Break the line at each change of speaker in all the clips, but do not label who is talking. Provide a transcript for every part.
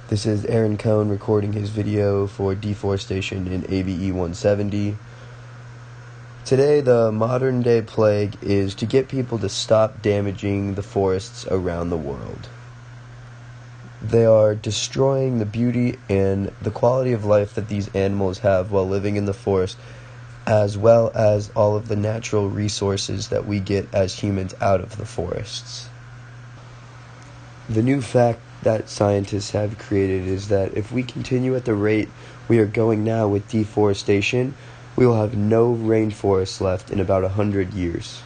This is Aaron Cohn recording his video for Deforestation in ABE 170. Today, the modern day plague is to get people to stop damaging the forests around the world. They are destroying the beauty and the quality of life that these animals have while living in the forest, as well as all of the natural resources that we get as humans out of the forests. The new fact that scientists have created is that if we continue at the rate we are going now with deforestation, we will have no rainforests left in about 100 years.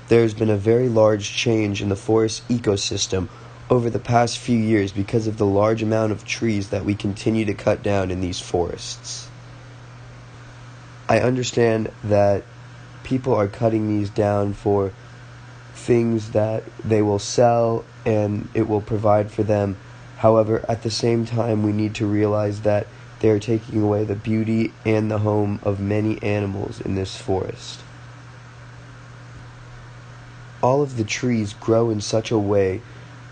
There has been a very large change in the forest ecosystem over the past few years because of the large amount of trees that we continue to cut down in these forests. I understand that people are cutting these down for things that they will sell and it will provide for them. However, at the same time, we need to realize that they are taking away the beauty and the home of many animals in this forest. All of the trees grow in such a way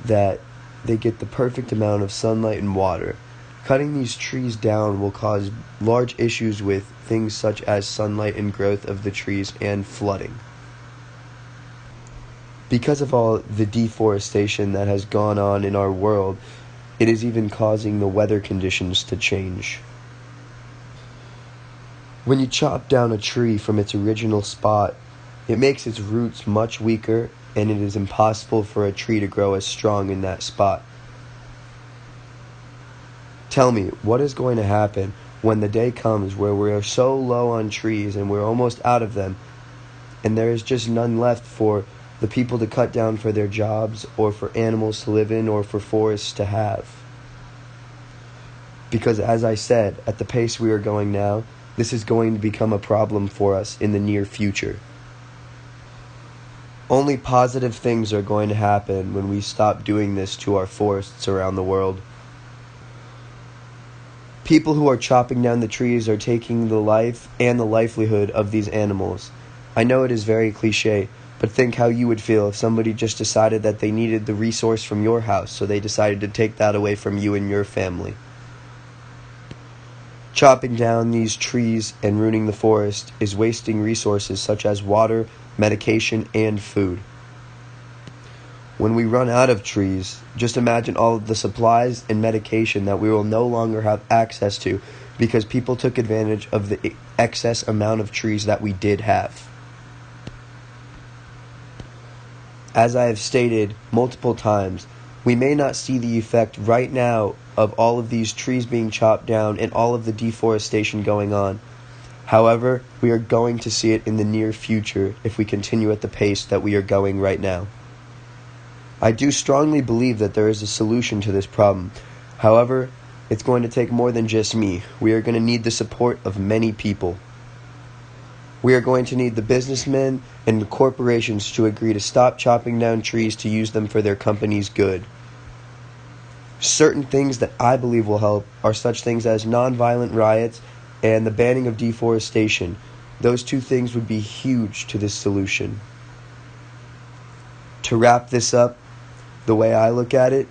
that they get the perfect amount of sunlight and water. Cutting these trees down will cause large issues with things such as sunlight and growth of the trees and flooding. Because of all the deforestation that has gone on in our world, it is even causing the weather conditions to change. When you chop down a tree from its original spot, it makes its roots much weaker, and it is impossible for a tree to grow as strong in that spot. Tell me, what is going to happen when the day comes where we are so low on trees and we're almost out of them, and there is just none left for the people to cut down for their jobs, or for animals to live in, or for forests to have? Because as I said, at the pace we are going now, this is going to become a problem for us in the near future. Only positive things are going to happen when we stop doing this to our forests around the world. People who are chopping down the trees are taking the life and the livelihood of these animals. I know it is very cliche, but think how you would feel if somebody just decided that they needed the resource from your house, so they decided to take that away from you and your family. Chopping down these trees and ruining the forest is wasting resources such as water, medication, and food. When we run out of trees, just imagine all of the supplies and medication that we will no longer have access to because people took advantage of the excess amount of trees that we did have. As I have stated multiple times, we may not see the effect right now of all of these trees being chopped down and all of the deforestation going on. However, we are going to see it in the near future if we continue at the pace that we are going right now. I do strongly believe that there is a solution to this problem. However, it's going to take more than just me. We are going to need the support of many people. We are going to need the businessmen and the corporations to agree to stop chopping down trees to use them for their company's good. Certain things that I believe will help are such things as nonviolent riots and the banning of deforestation. Those two things would be huge to this solution. To wrap this up, the way I look at it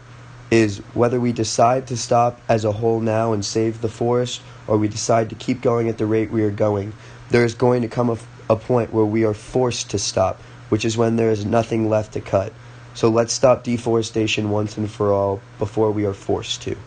is whether we decide to stop as a whole now and save the forest, or we decide to keep going at the rate we are going, there is going to come a point where we are forced to stop, which is when there is nothing left to cut. So let's stop deforestation once and for all before we are forced to.